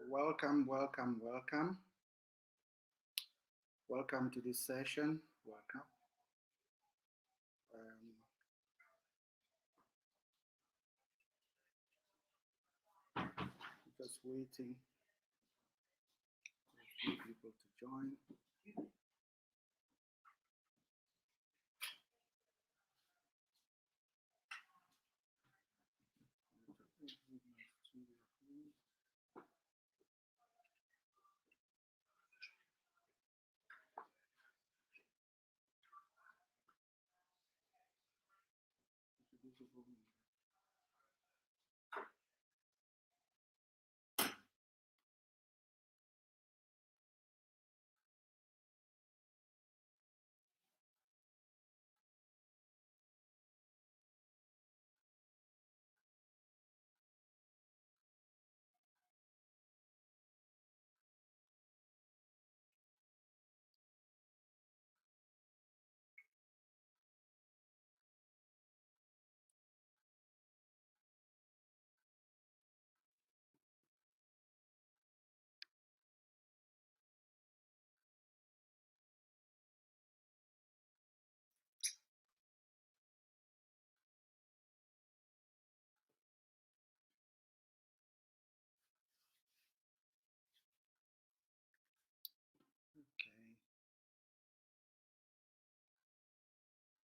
Welcome, welcome, welcome. Welcome to this session. Welcome. Just waiting for a few people to join. Okay.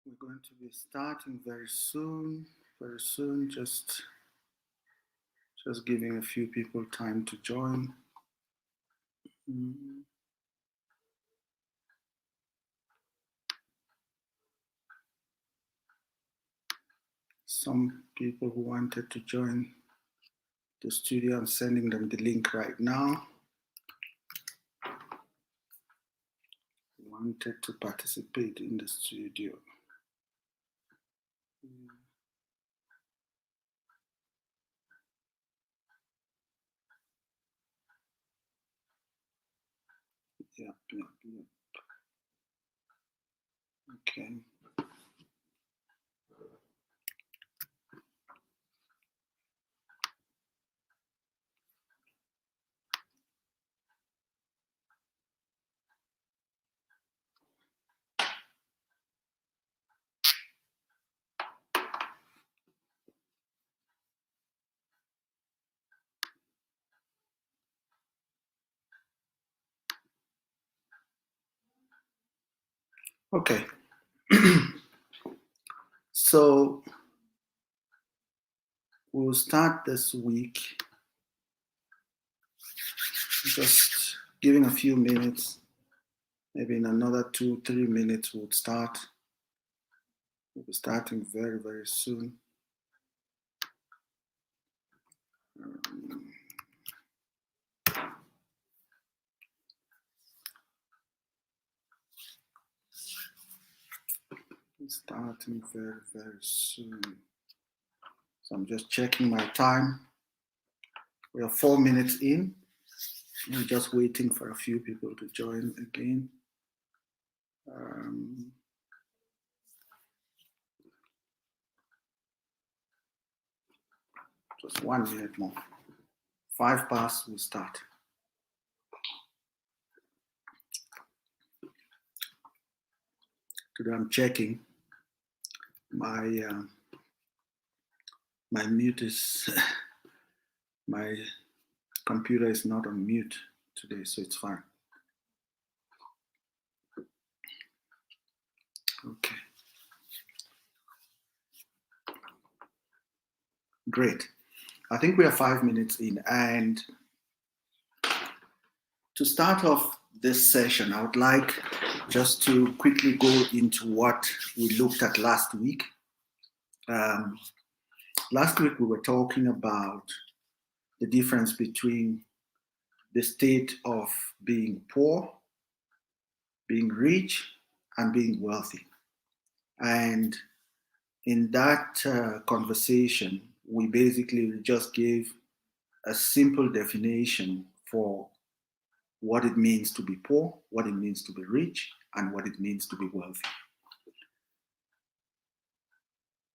We're going to be starting very soon. Very soon. Just giving a few people time to join. Some people who wanted to join the studio, I'm sending them the link right now. Wanted to participate in the studio. Yep. Okay. Okay. So we'll start this week. Just giving a few minutes. Maybe in another 2-3 minutes we'll start. We'll be starting very, very soon. Starting very, very soon. So I'm just checking my time. We are 4 minutes in. I'm just waiting for a few people to join again. Just 1 minute more. 5 past, we'll start. Today I'm checking. My mute is, my computer is not on mute today, so it's fine. Okay. Great. I think we are 5 minutes in, and to start off this session, I would like just to quickly go into what we looked at last week. Last week we were talking about the difference between the state of being poor, being rich, and being wealthy. And in that conversation, we basically just gave a simple definition for what it means to be poor, what it means to be rich, and what it means to be wealthy.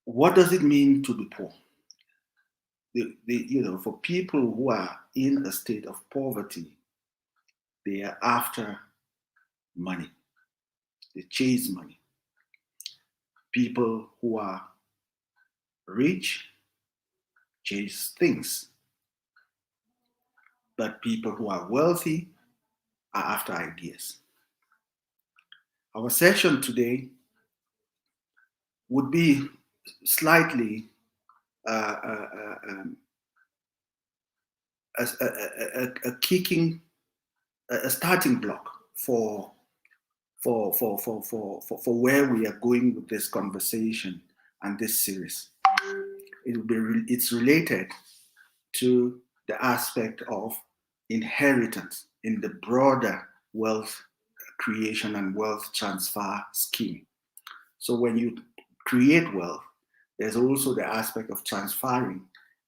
What does it mean to be poor? for people who are in a state of poverty, they are after money. They chase money. People who are rich chase things. But people who are wealthy are after ideas. Our session today would be slightly uh, uh, uh, um, a starting block for where we are going with this conversation and this series. It's related to the aspect of inheritance in the broader wealth creation and wealth transfer scheme. So when you create wealth, there's also the aspect of transferring,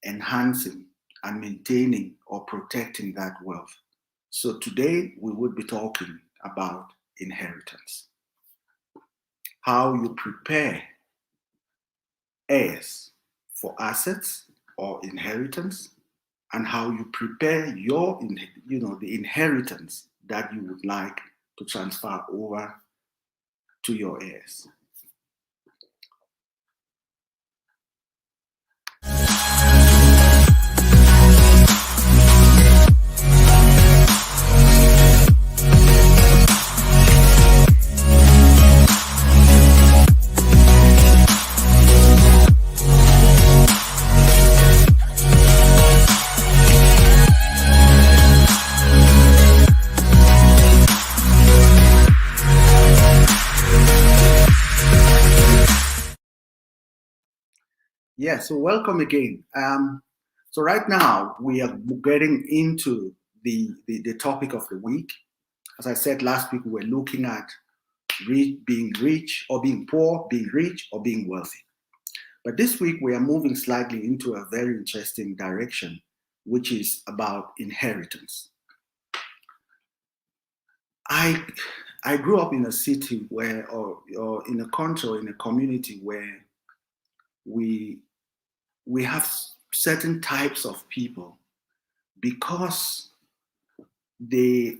enhancing, and maintaining or protecting that wealth. So today we would be talking about inheritance. How you prepare heirs for assets or inheritance, and how you prepare the inheritance that you would like to transfer over to your heirs. Yeah, so welcome again. So right now we are getting into the topic of the week. As I said last week, we were looking at being rich or being poor, being rich or being wealthy. But this week we are moving slightly into a very interesting direction, which is about inheritance. I grew up in a city where, or in a country, or in a community where we have certain types of people because they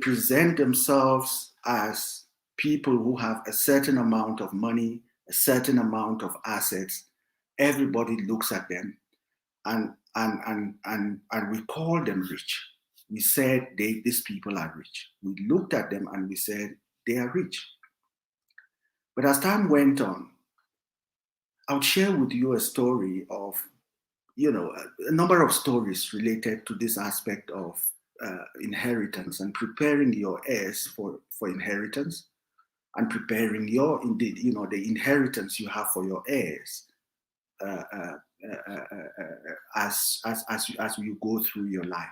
present themselves as people who have a certain amount of money, a certain amount of assets. Everybody looks at them and we call them rich. We said these people are rich. We looked at them and we said they are rich. But as time went on, I'll share with you a story of, a number of stories related to this aspect of inheritance and preparing your heirs for inheritance, and preparing the inheritance you have for your heirs uh, uh, as you go through your life.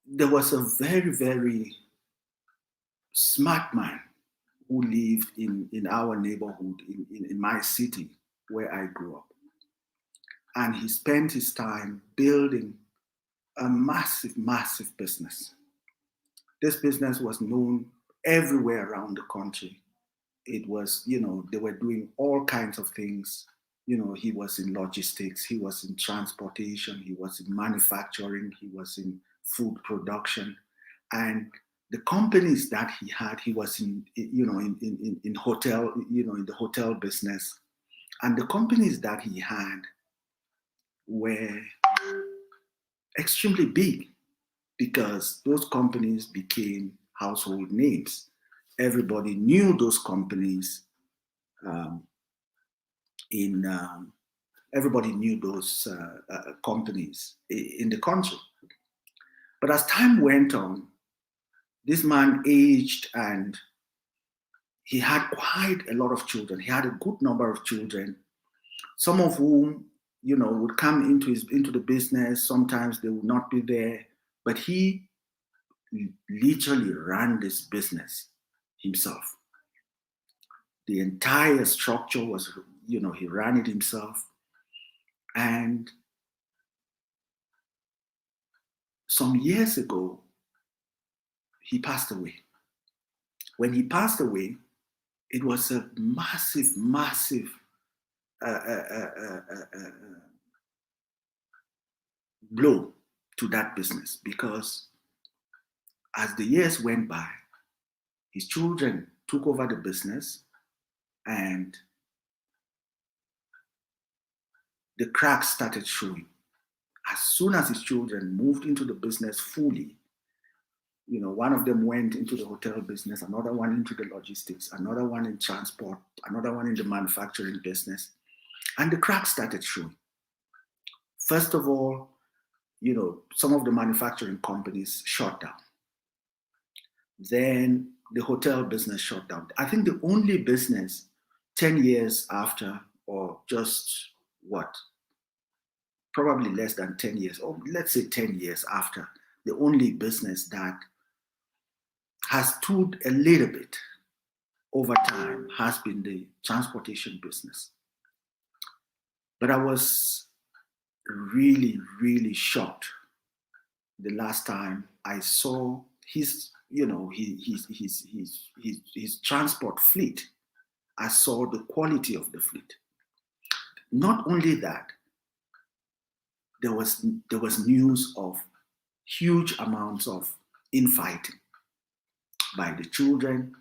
There was a very, very smart man who lived in our neighborhood, in my city where I grew up. And he spent his time building a massive, massive business. This business was known everywhere around the country. It was, they were doing all kinds of things. He was in logistics, he was in transportation, he was in manufacturing, he was in food production. And the companies that he had, he was in hotel, in the hotel business. And the companies that he had were extremely big because those companies became household names. Everybody knew those companies. Everybody knew those companies in the country. But as time went on, this man aged and he had quite a lot of children. He had a good number of children, some of whom, would come into the business. Sometimes they would not be there, but he literally ran this business himself. The entire structure was, he ran it himself. And some years ago, he passed away. When he passed away, it was a massive, massive uh, uh, uh, blow to that business, because as the years went by, his children took over the business, and the cracks started showing. As soon as his children moved into the business fully, one of them went into the hotel business, another one into the logistics, another one in transport, another one in the manufacturing business, and the cracks started showing. First of all, some of the manufacturing companies shut down. Then the hotel business shut down. I think the only business 10 years after, or just what, probably less than 10 years, or let's say 10 years after, the only business that has stood a little bit over time has been the transportation business. But I was really, really shocked the last time I saw his transport fleet. I saw the quality of the fleet. Not only that, there was news of huge amounts of infighting by the children.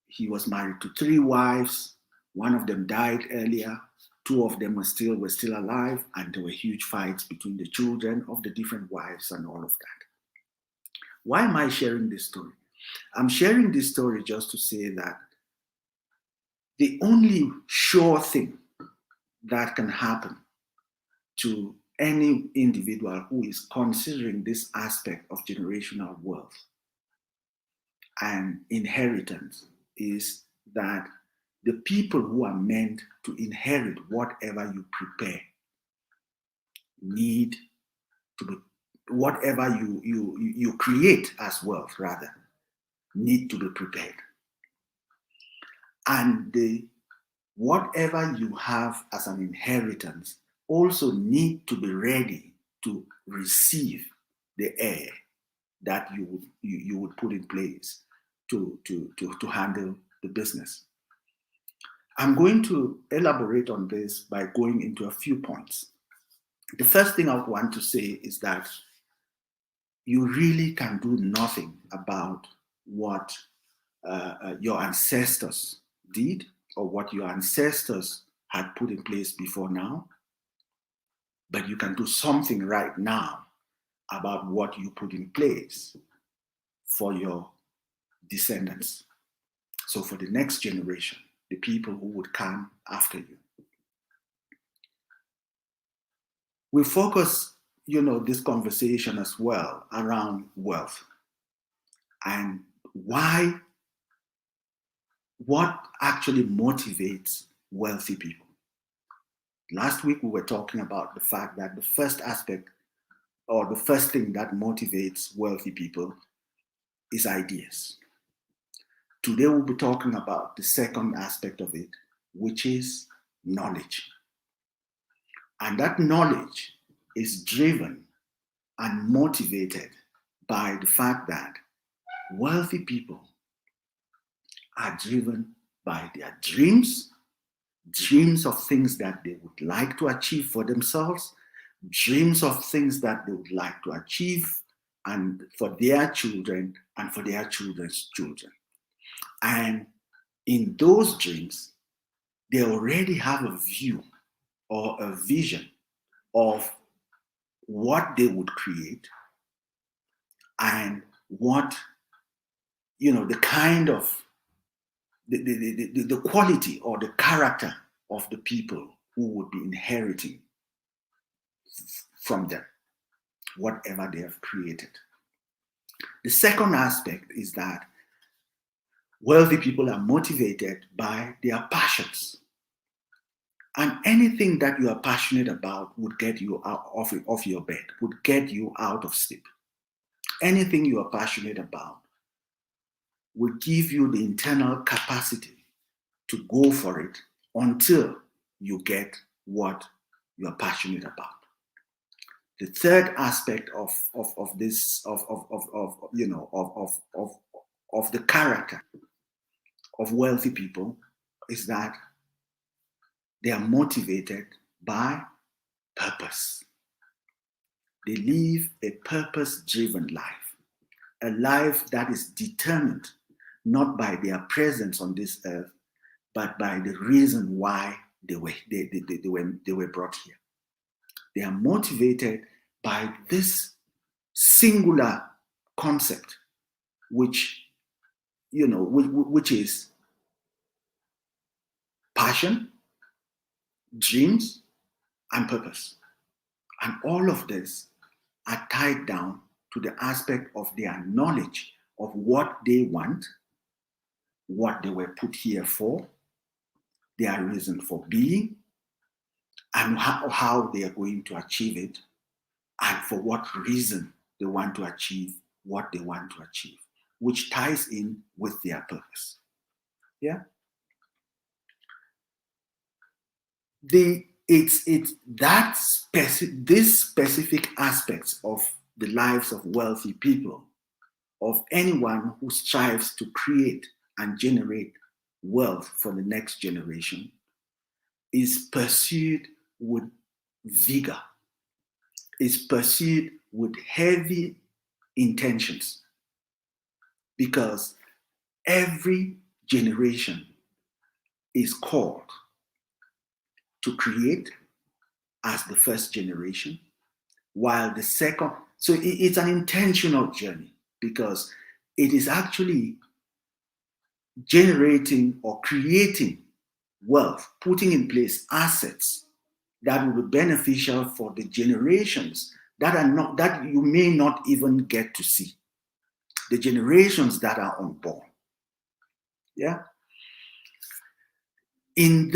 He was married to 3 wives. One of them died earlier. 2 of them were still alive, and there were huge fights between the children of the different wives and all of that. Why am I sharing this story? I'm sharing this story just to say that the only sure thing that can happen to any individual who is considering this aspect of generational wealth and inheritance is that the people who are meant to inherit whatever you prepare need to be, whatever you create as wealth, rather, need to be prepared. And whatever you have as an inheritance also need to be ready to receive the heir that you would put in place to handle the business. I'm going to elaborate on this by going into a few points. The first thing I want to say is that you really can do nothing about what your ancestors did or what your ancestors had put in place before now, but you can do something right now about what you put in place for your descendants. So for the next generation, the people who would come after you. We focus, this conversation as well around wealth and what actually motivates wealthy people. Last week we were talking about the fact that the first aspect or the first thing that motivates wealthy people is ideas. Today we'll be talking about the second aspect of it, which is knowledge. And that knowledge is driven and motivated by the fact that wealthy people are driven by their dreams of things that they would like to achieve for themselves, dreams of things that they would like to achieve and for their children and for their children's children. And in those dreams, they already have a view or a vision of what they would create and what, the kind of the quality or the character of the people who would be inheriting from them, whatever they have created. The second aspect is that wealthy people are motivated by their passions. And anything that you are passionate about would get you out of your bed, would get you out of sleep. Anything you are passionate about will give you the internal capacity to go for it until you get what you are passionate about. The third aspect of this of the character of wealthy people is that they are motivated by purpose. They live a purpose-driven life, a life that is determined not by their presence on this earth, but by the reason why they were brought here. They are motivated by this singular concept, which is passion, dreams, and purpose. And all of this are tied down to the aspect of their knowledge of what they want, what they were put here for, their reason for being, and how they are going to achieve it, and for what reason they want to achieve what they want to achieve, which ties in with their purpose. Yeah? This specific aspects of the lives of wealthy people, of anyone who strives to create and generate wealth for the next generation, is pursued with vigor, is pursued with heavy intentions, because every generation is called to create as the first generation, while the second, so it's an intentional journey, because it is actually generating or creating wealth, putting in place assets that will be beneficial for the generations that you may not even get to see, the generations that are unborn. Yeah. And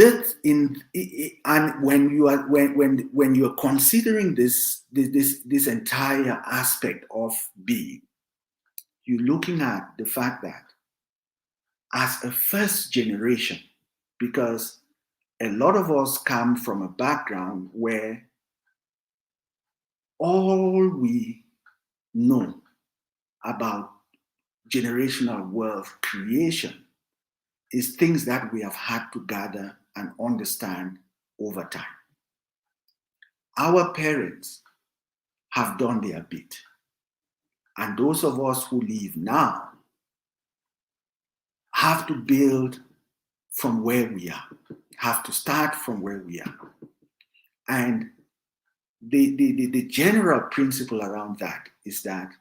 when you are considering this entire aspect of being, you're looking at the fact that as a first generation, because a lot of us come from a background where all we know about generational wealth creation is things that we have had to gather and understand over time. Our parents have done their bit. And those of us who live now have to build from where we are, have to start from where we are. And the general principle around that is that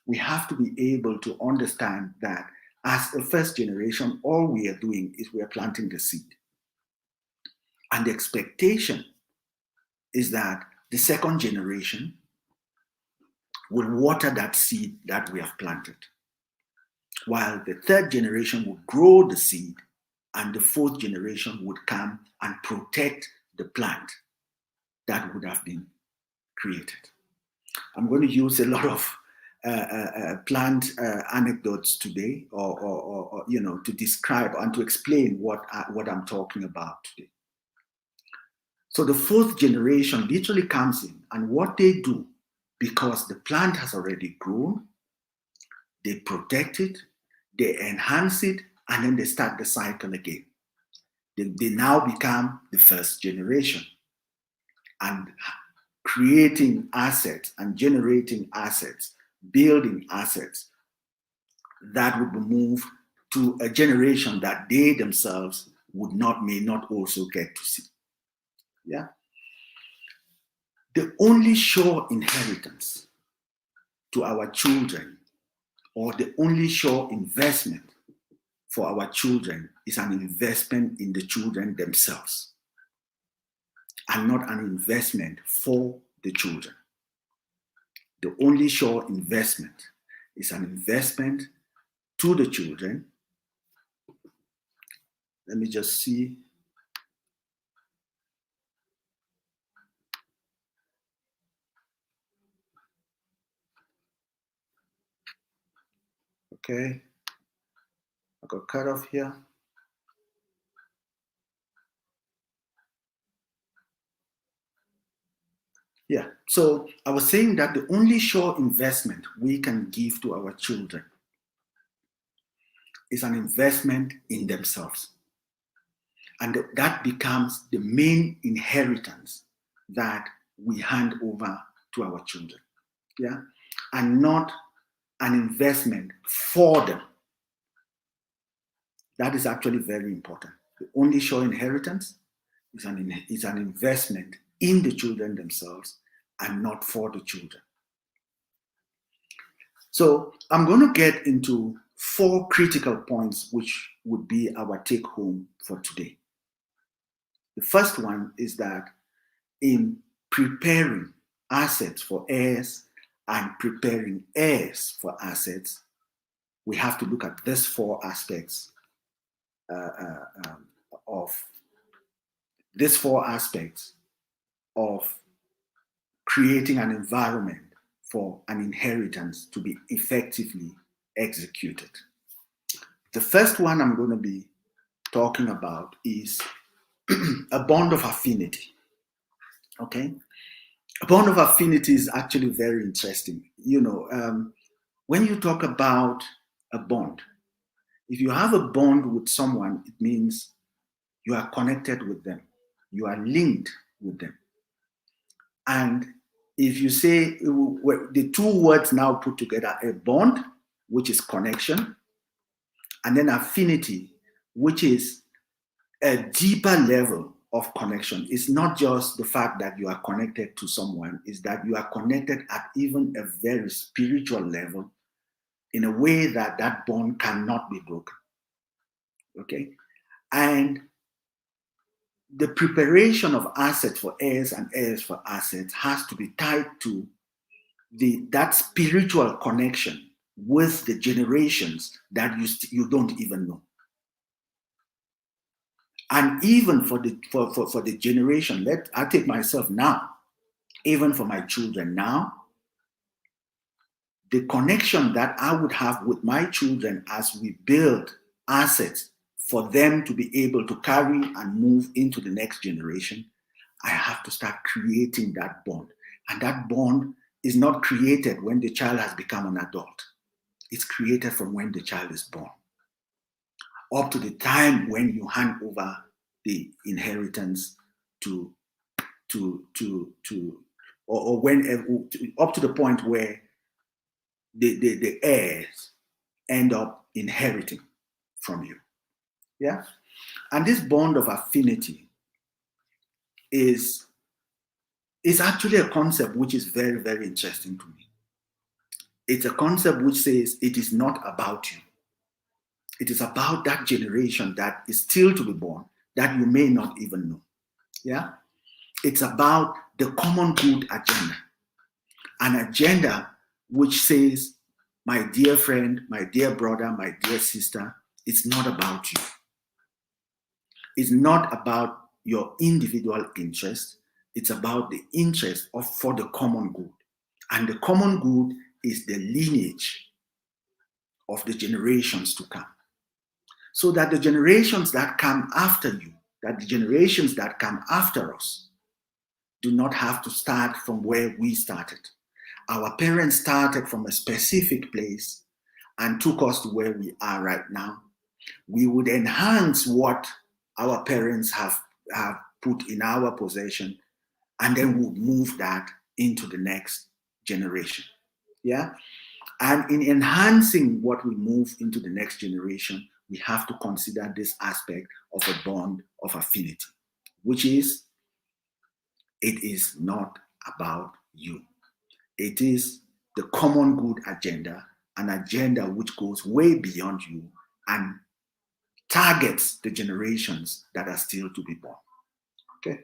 we have to be able to understand that as a first generation, all we are doing is we are planting the seed. And the expectation is that the second generation will water that seed that we have planted, while the third generation will grow the seed, and the fourth generation would come and protect the plant that would have been created. I'm going to use a lot of plant anecdotes today, or to describe and to explain what I'm talking about today. So the fourth generation literally comes in, and what they do, because the plant has already grown, they protect it, they enhance it, and then they start the cycle again. They now become the first generation, and creating assets and generating assets, building assets that would be moved to a generation that they themselves may not also get to see. Yeah. The only sure inheritance to our children, or the only sure investment for our children, is an investment in the children themselves, and not an investment for the children. The only sure investment is an investment to the children. Let me just see. Okay, I got cut off here. Yeah, so I was saying that the only sure investment we can give to our children is an investment in themselves. And that becomes the main inheritance that we hand over to our children. Yeah? And not an investment for them. That is actually very important. The only sure inheritance is an investment in the children themselves and not for the children. So I'm going to get into 4 critical points, which would be our take home for today. The first one is that in preparing assets for heirs and preparing heirs for assets, we have to look at these 4 aspects of creating an environment for an inheritance to be effectively executed. The first one I'm going to be talking about is a bond of affinity. Okay? A bond of affinity is actually very interesting. When you talk about a bond, if you have a bond with someone, it means you are connected with them. You are linked with them. And if you say the 2 words now put together, a bond, which is connection, and then affinity, which is a deeper level of connection. It's not just the fact that you are connected to someone, it's that you are connected at even a very spiritual level in a way that that bond cannot be broken. Okay? And the preparation of assets for heirs and heirs for assets has to be tied to that spiritual connection with the generations that you don't even know. And even for the generation, I take myself now, even for my children now, the connection that I would have with my children as we build assets for them to be able to carry and move into the next generation, I have to start creating that bond. And that bond is not created when the child has become an adult. It's created from when the child is born, up to the time when you hand over the inheritance or when up to the point where the heirs end up inheriting from you. Yeah? And this bond of affinity is actually a concept which is very, very interesting to me. It's a concept which says it is not about you. It is about that generation that is still to be born that you may not even know. Yeah? It's about the common good agenda. An agenda which says, my dear friend, my dear brother, my dear sister, it's not about you. It's not about your individual interest. It's about the interest for the common good. And the common good is the lineage of the generations to come. So that the generations that come after you, that the generations that come after us, do not have to start from where we started. Our parents started from a specific place and took us to where we are right now. We would enhance what our parents have put in our possession, and then we'll move that into the next generation. Yeah? And in enhancing what we move into the next generation, we have to consider this aspect of a bond of affinity, which is, it is not about you. It is the common good agenda, an agenda which goes way beyond you and targets the generations that are still to be born. Okay.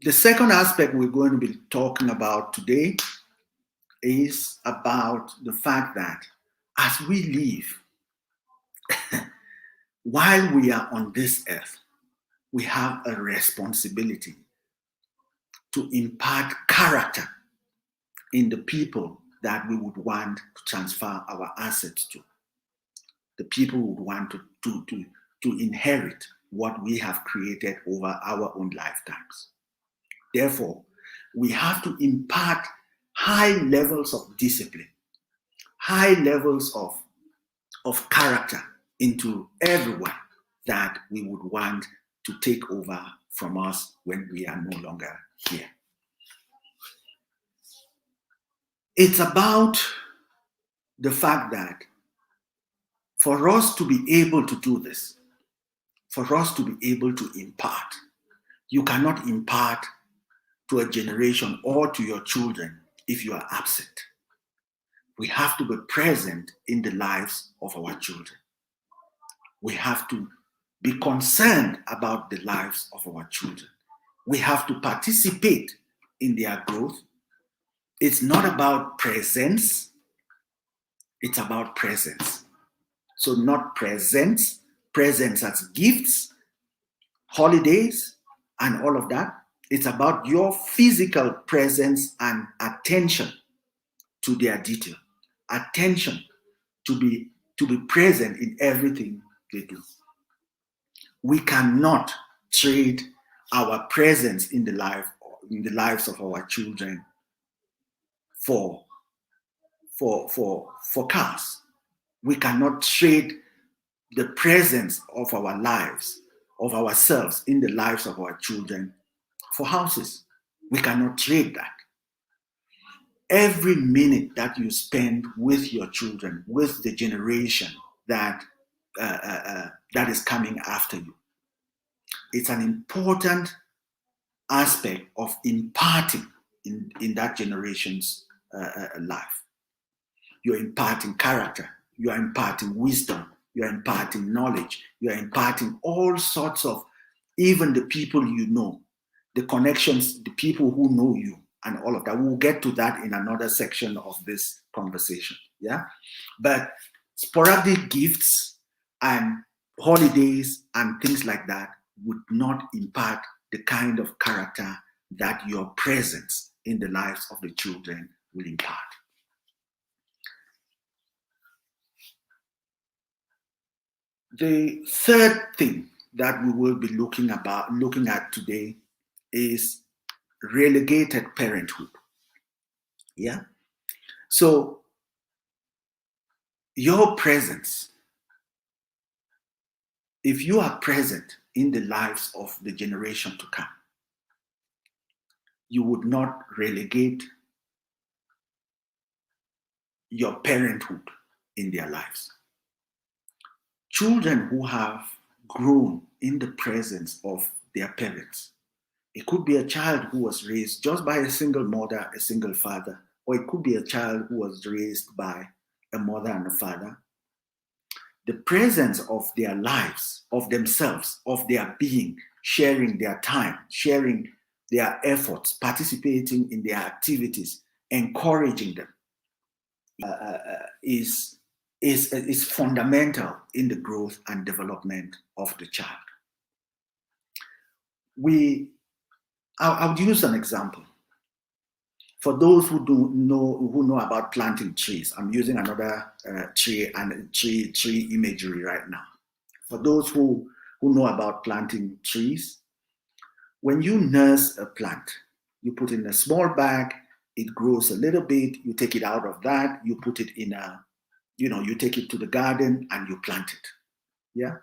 The second aspect we're going to be talking about today is about the fact that as we live, while we are on this earth, we have a responsibility to impart character in the people that we would want to transfer our assets to. The people would want to inherit what we have created over our own lifetimes. Therefore, we have to impart high levels of discipline high levels of character into everyone that we would want to take over from us when we are no longer here. It's about the fact that for us to be able to do this, for us to be able to impart, you cannot impart to a generation or to your children if you are absent. We have to be present in the lives of our children. We have to be concerned about the lives of our children. We have to participate in their growth. It's not about presence, it's about presence. So not presents as gifts, holidays, and all of that. It's about your physical presence and attention to their detail, attention to be present in everything they do. We cannot trade our presence in the lives of our children for cars. We cannot trade the presence of our lives, of ourselves in the lives of our children for houses. We cannot trade that. Every minute that you spend with your children, with the generation that is coming after you, it's an important aspect of imparting in that generation's life. You're imparting character, you are imparting wisdom, you are imparting knowledge, you are imparting all sorts of, even the people you know, the connections, the people who know you, and all of that. We'll get to that in another section of this conversation. Yeah. But sporadic gifts and holidays and things like that would not impart the kind of character that your presence in the lives of the children will impart. The third thing that we will be looking at today is relegated parenthood. Yeah. So your presence, if you are present in the lives of the generation to come, you would not relegate your parenthood in their lives. Children who have grown in the presence of their parents, it could be a child who was raised just by a single mother, a single father, or it could be a child who was raised by a mother and a father. The presence of their lives, of themselves, of their being, sharing their time, sharing their efforts, participating in their activities, encouraging them, is fundamental in the growth and development of the child. I'll use an example. For those who know about planting trees, I'm using another tree imagery right now. For those who know about planting trees, when you nurse a plant, you put it in a small bag, it grows a little bit, you take it out of that, you put it in you take it to the garden and you plant it. Yeah.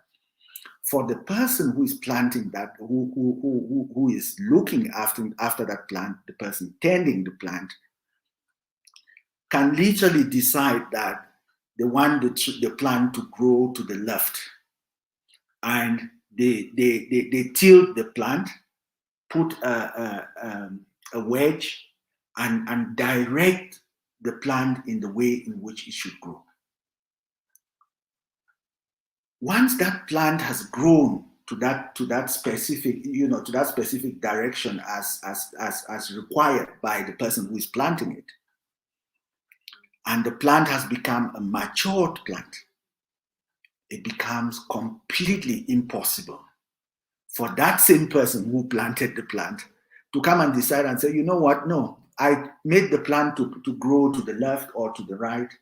For the person who is planting that, who is looking after that plant, the person tending the plant, can literally decide that they want the plant to grow to the left, and they tilt the plant, put a wedge, and direct the plant in the way in which it should grow. Once that plant has grown to that specific direction as required by the person who is planting it, and the plant has become a matured plant, it becomes completely impossible for that same person who planted the plant to come and decide and say, you know what, no, I made the plant to grow to the left or to the right.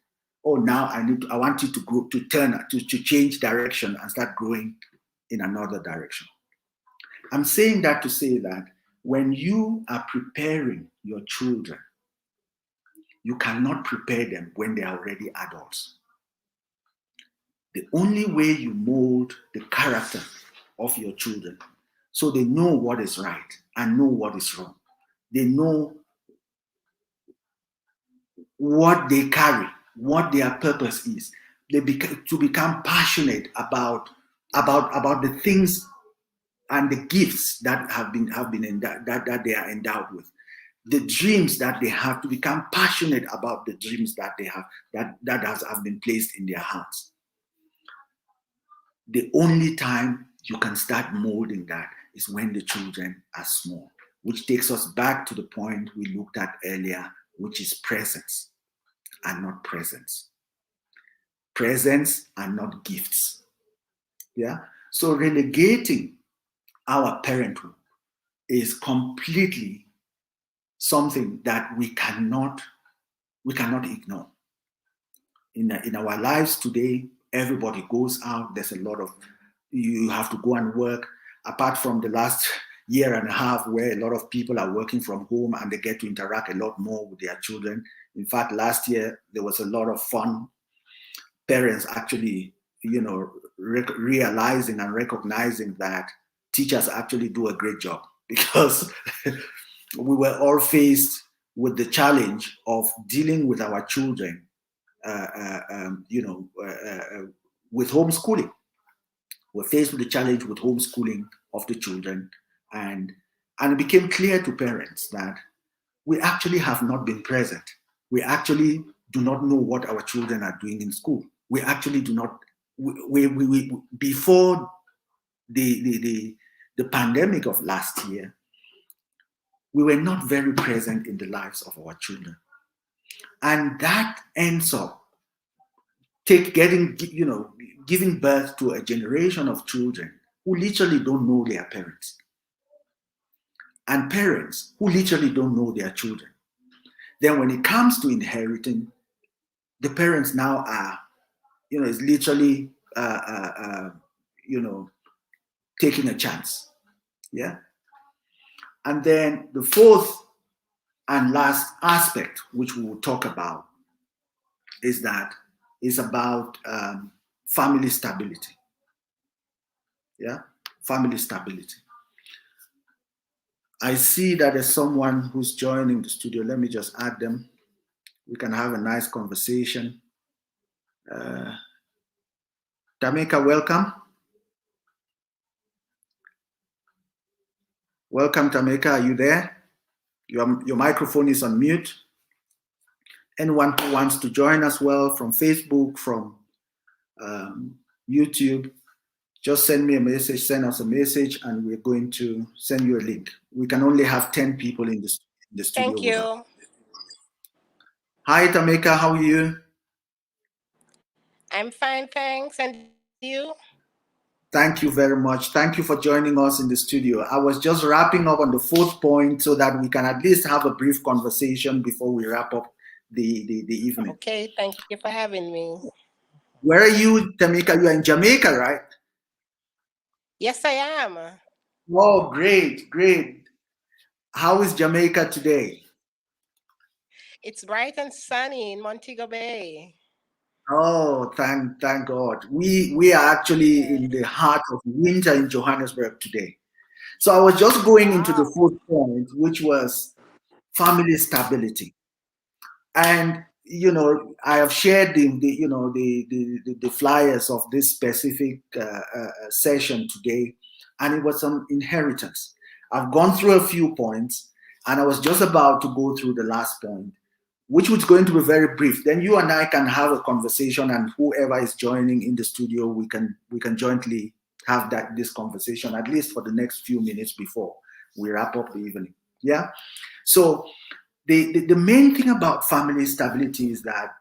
Oh, now I want you to grow, to change direction and start growing in another direction. I'm saying that to say that when you are preparing your children, You cannot prepare them when they are already adults. The only way you mold the character of your children so they know what is right and know what is wrong. They know what they carry, what their purpose is. To become passionate about the things and the gifts that that they are endowed with, the dreams that they have, to become passionate about the dreams that they have, that have been placed in their hearts. The only time you can start molding that is when the children are small, which takes us back to the point we looked at earlier, which is presence and not presence. Presents and not gifts. Yeah. So relegating our parenthood is completely something that we cannot ignore. In our lives today, everybody goes out. There's a lot of, you have to go and work. Apart from the last year and a half where a lot of people are working from home and they get to interact a lot more with their children. In fact, last year there was a lot of fun. Parents actually, realizing and recognizing that teachers actually do a great job, because we were all faced with the challenge of dealing with our children, with homeschooling. We're faced with the challenge with homeschooling of the children, and it became clear to parents that we actually have not been present. We actually do not know what our children are doing in school. We actually do not. We before the pandemic of last year, we were not very present in the lives of our children, and that ends up giving birth to a generation of children who literally don't know their parents, and parents who literally don't know their children. Then when it comes to inheriting, the parents now are, it's literally, taking a chance. Yeah. And then the fourth and last aspect, which we will talk about, is about family stability. Yeah. Family stability. I see that there's someone who's joining the studio. Let me just add them. We can have a nice conversation. Tamika, welcome. Welcome, Tamika. Are you there? Your microphone is on mute. Anyone who wants to join us well from Facebook, from YouTube, just send me a message, send us a message, and we're going to send you a link. We can only have 10 people in the studio. Thank you. With us. Hi, Tamika. How are you? I'm fine, thanks. And you? Thank you very much. Thank you for joining us in the studio. I was just wrapping up on the fourth point so that we can at least have a brief conversation before we wrap up the evening. Okay, thank you for having me. Where are you, Tamika? You are in Jamaica, right? Yes, I am. Oh, great, great. How is Jamaica today? It's bright and sunny in Montego Bay. Oh, thank God. We are actually in the heart of winter in Johannesburg today. So I was just going into the fourth point, which was family stability. And I have shared the flyers of this specific session today, and it was on inheritance. I've gone through a few points, and I was just about to go through the last point, which was going to be very brief. Then you and I can have a conversation, and whoever is joining in the studio, we can jointly have this conversation, at least for the next few minutes before we wrap up the evening. Yeah. So the main thing about family stability is that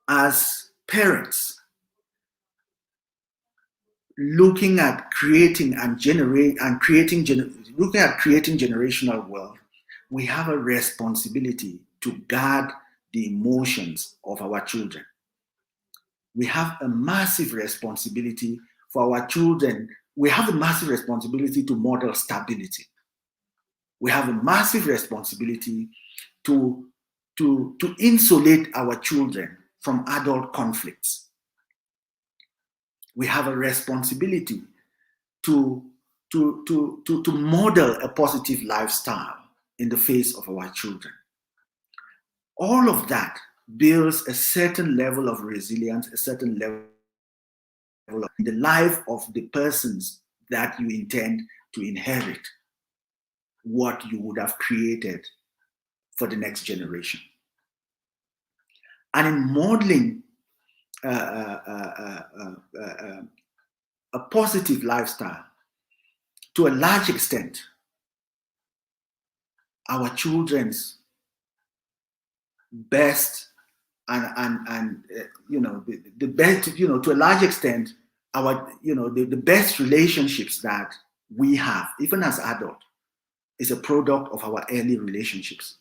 as parents, looking at creating generational wealth, we have a responsibility to guard the emotions of our children. We have a massive responsibility for our children. We have a massive responsibility to model stability. We have a massive responsibility to to insulate our children from adult conflicts. We have a responsibility to model a positive lifestyle in the face of our children. All of that builds a certain level of resilience, a certain level of the life of the persons that you intend to inherit what you would have created for the next generation. And in modeling a positive lifestyle, to a large extent, our children's best and the best, to a large extent, our the best relationships that we have, even as adults, is a product of our early relationships.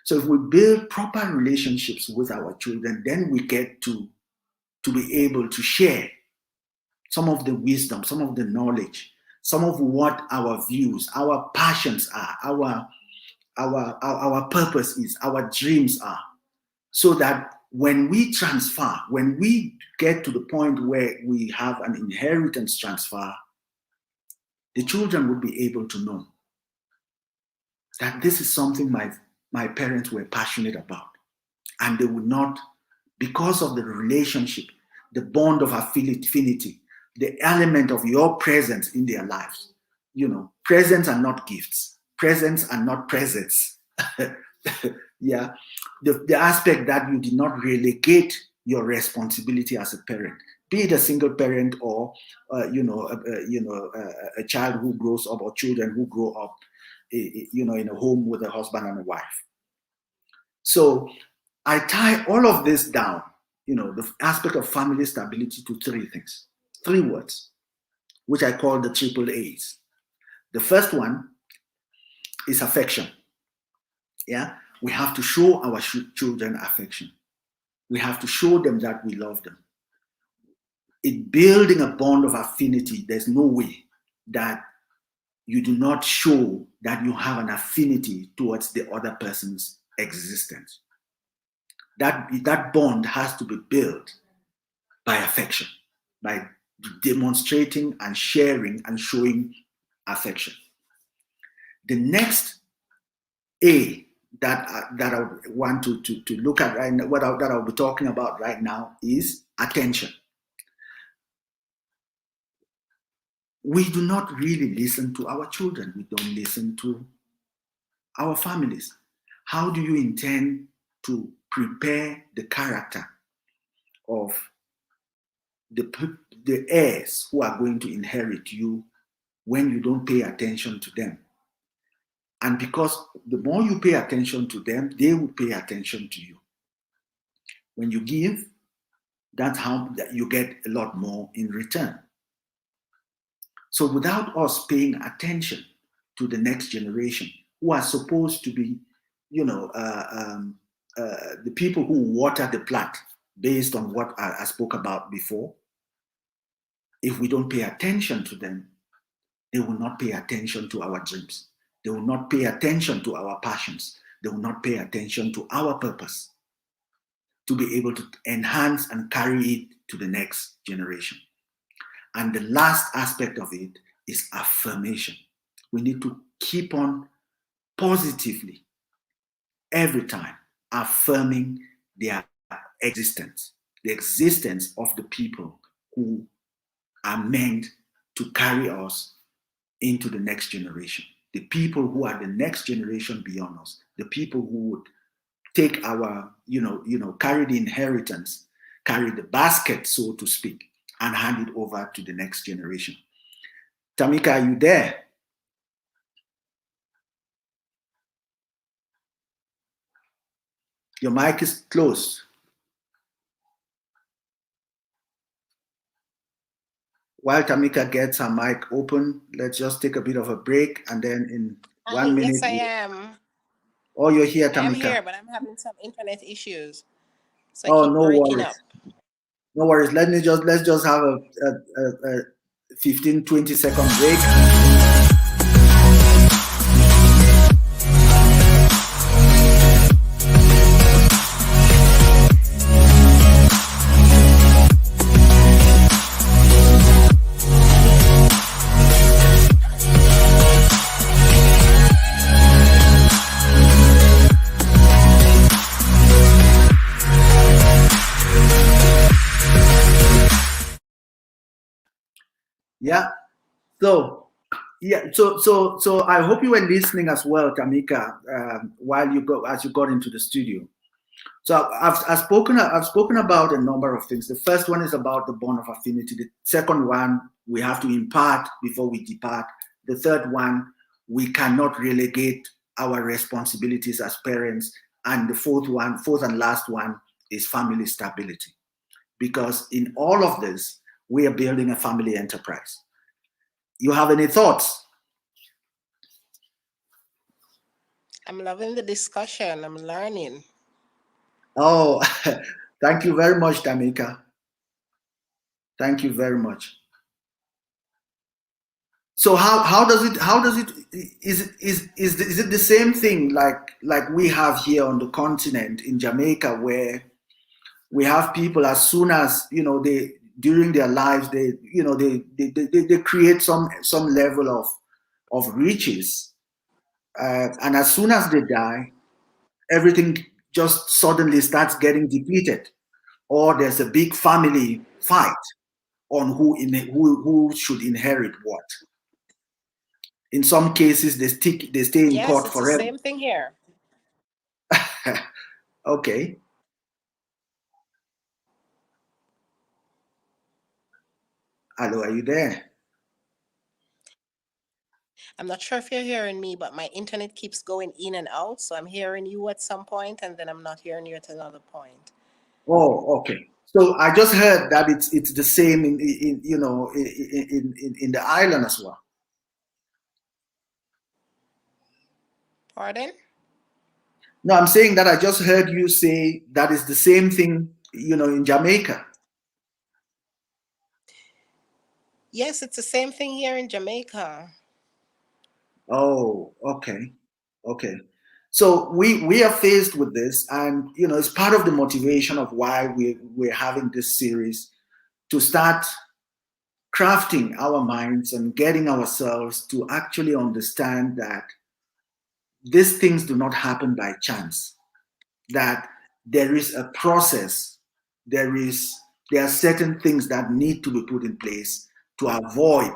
So if we build proper relationships with our children, then we get to be able to share some of the wisdom, some of the knowledge, some of what our views, our passions are, our purpose is, our dreams are, so that when we transfer, when we get to the point where we have an inheritance transfer, the children would be able to know that this is something my parents were passionate about. And they would not, because of the relationship, the bond of affinity, the element of your presence in their lives. Presents are not gifts. Presents are not presents. Yeah. The aspect that you did not relegate your responsibility as a parent, be it a single parent or a child who grows up, or children who grow up in a home with a husband and a wife. So I tie all of this down, the aspect of family stability, to three words, which I call the triple A's. The first one is affection. Yeah, we have to show our children affection. We have to show them that we love them. In building a bond of affinity, there's no way that you do not show that you have an affinity towards the other person's existence. That bond has to be built by affection, by demonstrating and sharing and showing affection. The next A that I want to look at right now, that I'll be talking about right now, is attention. We do not really listen to our children. We don't listen to our families. How do you intend to prepare the character of the heirs who are going to inherit you when you don't pay attention to them? And because the more you pay attention to them, they will pay attention to you. When you give, that's how you get a lot more in return. So without us paying attention to the next generation, who are supposed to be, the people who water the plant, based on what I spoke about before, if we don't pay attention to them, they will not pay attention to our dreams. They will not pay attention to our passions. They will not pay attention to our purpose, to be able to enhance and carry it to the next generation. And the last aspect of it is affirmation. We need to keep on positively, every time, affirming their existence, the existence of the people who are meant to carry us into the next generation, the people who are the next generation beyond us, the people who would take our, carry the inheritance, carry the basket, so to speak, and hand it over to the next generation. Tamika, are you there? Your mic is closed. While Tamika gets her mic open, let's just take a bit of a break, and then in 1 minute. Yes, I am. Oh, you're here, Tamika. I'm here, but I'm having some internet issues. So Oh, I keep no breaking worries. up. No worries. Let's just have a 15, 20 second break. Yeah. So yeah. So I hope you were listening as well, Tamika, while you go as you got into the studio. So I've spoken about a number of things. The first one is about the bond of affinity. The second one, we have to impart before we depart. The third one, we cannot relegate our responsibilities as parents. And the fourth and last one, is family stability. Because in all of this, we are building a family enterprise. You have any thoughts? I'm loving the discussion. I'm learning. Oh, thank you very much, Tamika. Thank you very much. So how does it is it the same thing like we have here on the continent in Jamaica, where we have people, as soon as they during their lives, they create some level of riches, and as soon as they die, everything just suddenly starts getting depleted, or there's a big family fight on who should inherit what. In some cases, they stay in Yes, court it's the forever. same thing here. Okay. Hello, are you there? I'm not sure if you're hearing me, but my internet keeps going in and out. So I'm hearing you at some point, and then I'm not hearing you at another point. Oh, okay. So I just heard that it's the same in the island as well. Pardon? No, I'm saying that I just heard you say that is the same thing, in Jamaica. Yes, it's the same thing here in Jamaica. Oh, okay. Okay. So we are faced with this, and it's part of the motivation of why we're having this series, to start crafting our minds and getting ourselves to actually understand that these things do not happen by chance, that there is a process, there are certain things that need to be put in place to avoid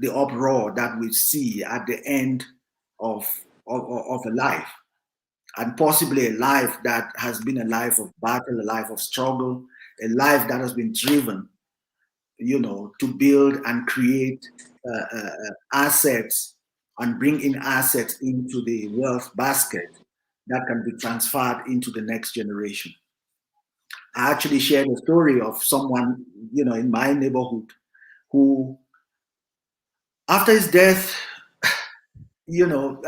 the uproar that we see at the end of of a life, and possibly a life that has been a life of battle, a life of struggle, a life that has been driven to build and create assets and bring in assets into the wealth basket that can be transferred into the next generation. I actually shared a story of someone, in my neighborhood, who, after his death, you know,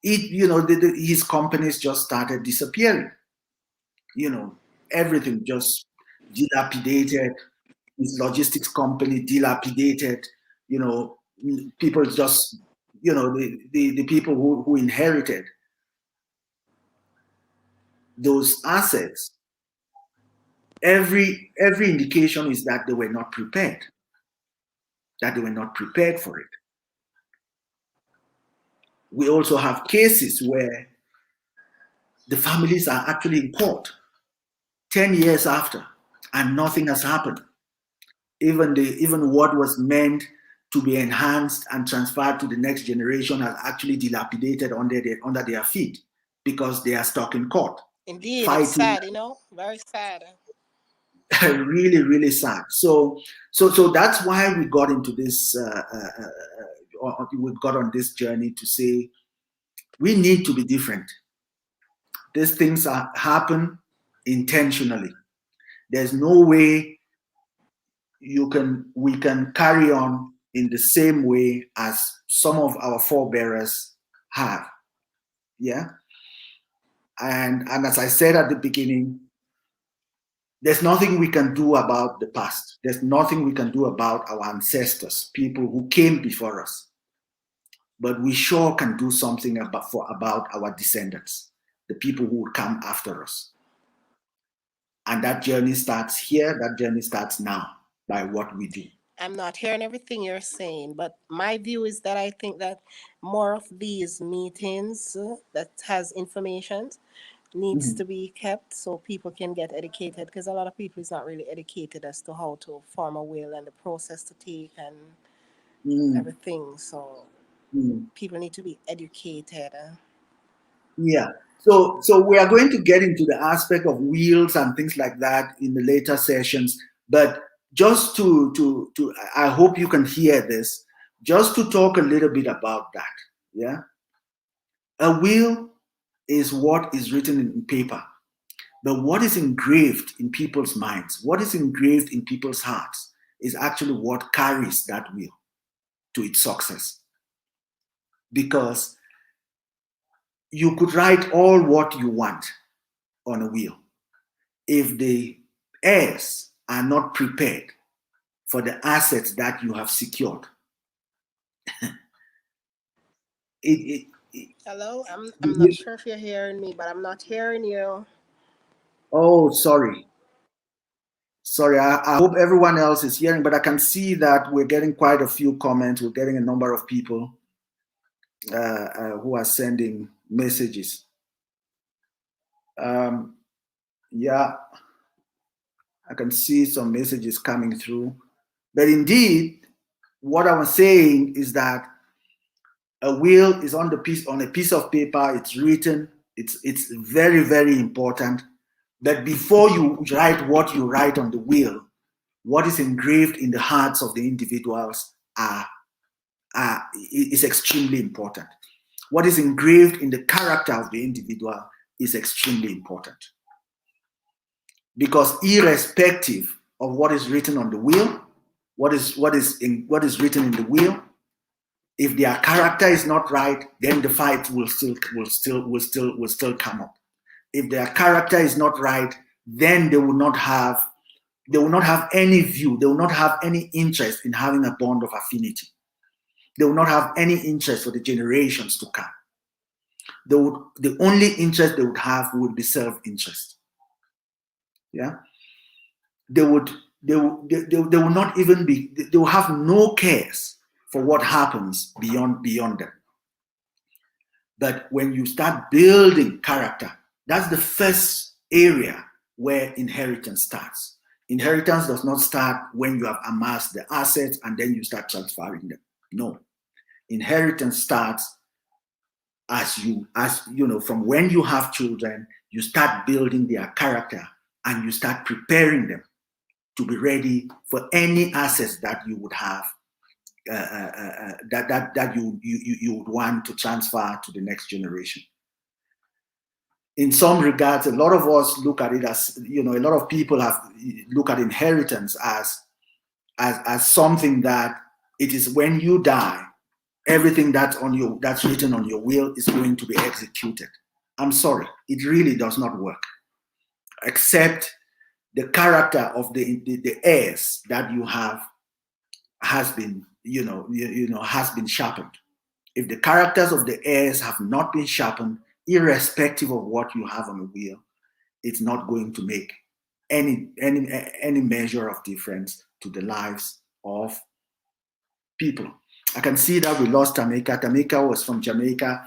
his companies just started disappearing. You know, everything just dilapidated. His logistics company dilapidated. You know, people just, the people who inherited those assets, every indication is that they were not prepared, for it. We also have cases where the families are actually in court 10 years after, and nothing has happened. Even what was meant to be enhanced and transferred to the next generation has actually dilapidated under their feet, because they are stuck in court Indeed, it's fighting. sad, very sad. Really, really sad. So that's why we got into this. We got on this journey to say we need to be different. These things happen intentionally. There's no way we can carry on in the same way as some of our forebearers have. Yeah. And as I said at the beginning, there's nothing we can do about the past. There's nothing we can do about our ancestors, people who came before us. But we sure can do something about our descendants, the people who will come after us. And that journey starts here. That journey starts now by what we do. I'm not hearing everything you're saying, but my view is that I think that more of these meetings that has information needs to be kept so people can get educated, because a lot of people is not really educated as to how to form a will and the process to take and everything. So people need to be educated. Yeah. So we are going to get into the aspect of wills and things like that in the later sessions. But just to I hope you can hear this. Just to talk a little bit about that. Yeah. A will is what is written in paper, but what is engraved in people's minds, what is engraved in people's hearts, is actually what carries that will to its success. Because you could write all what you want on a will. If the heirs are not prepared for the assets that you have secured, it Hello, I'm not sure if you're hearing me, but I'm not hearing you. oh, sorry. Sorry, I hope everyone else is hearing, but I can see that we're getting quite a few comments. We're getting a number of people who are sending messages. Yeah, I can see some messages coming through. But indeed, what I was saying is that a will is on a piece of paper. It's written. It's very, very important. But before you write what you write on the will, what is engraved in the hearts of the individuals is extremely important. What is engraved in the character of the individual is extremely important. Because irrespective of what is written on the will, what is written in the will, if their character is not right, then the fight will still come up. If their character is not right, then they will not have any view, they will not have any interest in having a bond of affinity. They will not have any interest for the generations to come. The only interest they would have would be self-interest. Yeah, they will not even be. They will have no cares for what happens beyond them. But when you start building character, that's the first area where inheritance starts. Inheritance does not start when you have amassed the assets and then you start transferring them. No, inheritance starts as you know, from when you have children, you start building their character and you start preparing them to be ready for any assets that you would have, that you would want to transfer to the next generation. In some regards, a lot of us look at it as, a lot of people look at inheritance as something that it is when you die, everything that's written on your will is going to be executed. I'm sorry, it really does not work. Except the character of the heirs that you have has been, has been sharpened. If the characters of the heirs have not been sharpened, irrespective of what you have on the will, it's not going to make any measure of difference to the lives of people. I can see that we lost Tamika. Tamika was from Jamaica.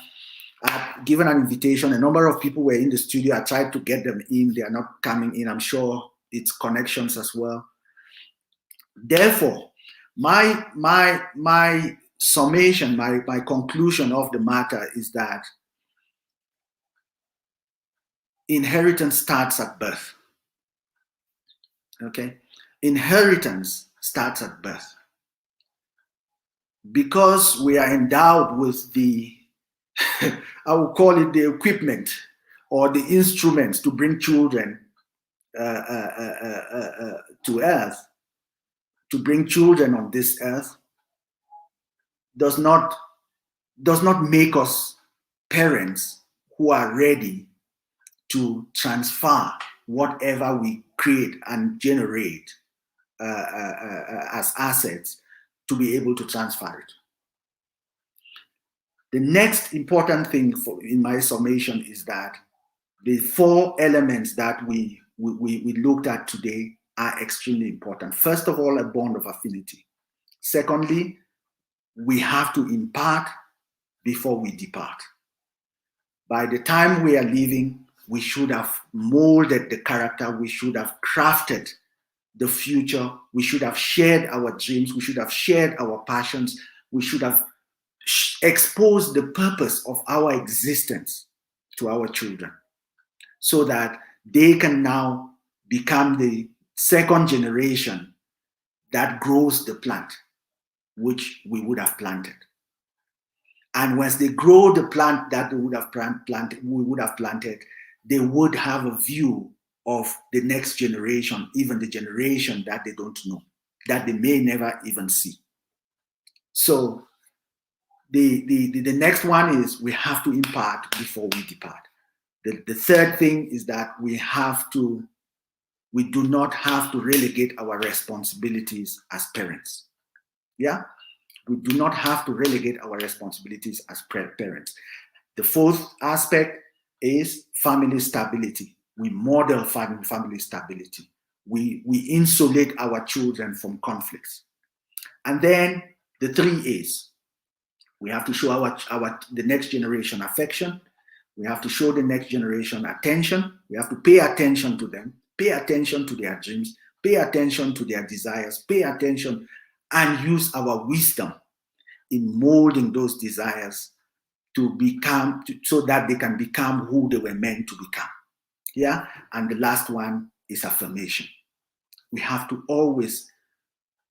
I've given an invitation. A number of people were in the studio. I tried to get them in. They are not coming in. I'm sure it's connections as well. Therefore, my summation, my conclusion of the matter is that inheritance starts at birth. Okay? Inheritance starts at birth. Because we are endowed with the, I will call it the equipment or the instruments to bring children to earth, to bring children on this earth, does not make us parents who are ready to transfer whatever we create and generate as assets to be able to transfer it. The next important thing in my summation is that the 4 elements that we looked at today are extremely important. First of all, a bond of affinity. Secondly, we have to impart before we depart. By the time we are leaving, we should have molded the character, we should have crafted the future, we should have shared our dreams, we should have shared our passions, we should have exposed the purpose of our existence to our children so that they can now become the second generation that grows the plant which we would have planted. And once they grow the plant that we would have planted, they would have a view of the next generation, even the generation that they don't know, that they may never even see. So the next one is we have to impart before we depart. The third thing is that we do not have to relegate our responsibilities as parents. Yeah? We do not have to relegate our responsibilities as parents. The fourth aspect is family stability. We model family stability. We insulate our children from conflicts. And then the 3 A's. We have to show the next generation affection. We have to show the next generation attention. We have to pay attention to them, pay attention to their dreams, pay attention to their desires, pay attention and use our wisdom in molding those desires so that they can become who they were meant to become. Yeah. And the last one is affirmation. We have to always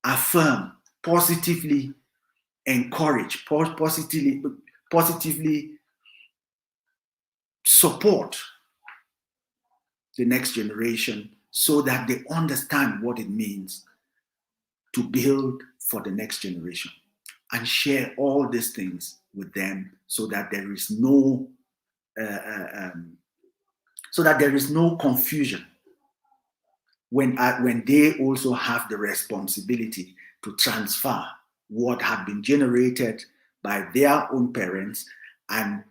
affirm, positively encourage, positively support the next generation so that they understand what it means to build for the next generation, and share all these things with them so that there is no confusion when they also have the responsibility to transfer what had been generated by their own parents and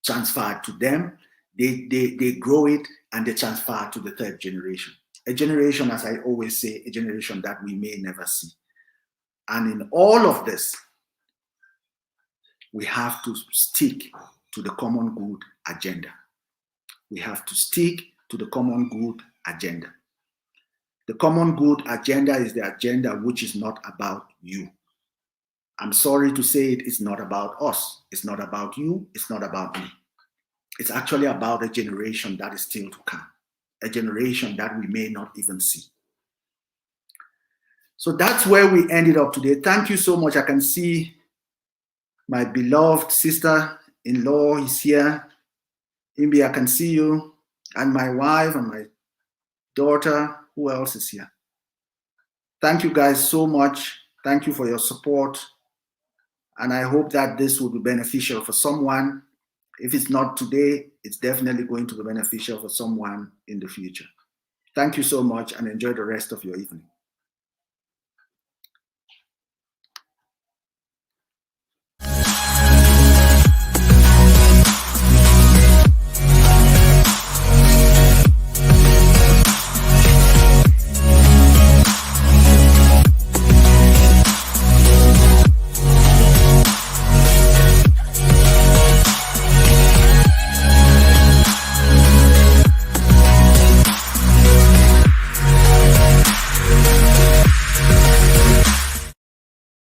transfer to them. They grow it and they transfer to the third generation. A generation, as I always say, a generation that we may never see. And in all of this, we have to stick to the common good agenda. We have to stick to the common good agenda. The common good agenda is the agenda which is not about you. I'm sorry to say it's not about us. It's not about you. It's not about me. It's actually about a generation that is still to come, a generation that we may not even see. So that's where we ended up today. Thank you so much. I can see my beloved sister-in-law is here. Imbi, I can see you. And my wife and my daughter. Who else is here? Thank you guys so much. Thank you for your support. And I hope that this will be beneficial for someone. If it's not today, it's definitely going to be beneficial for someone in the future. Thank you so much and enjoy the rest of your evening.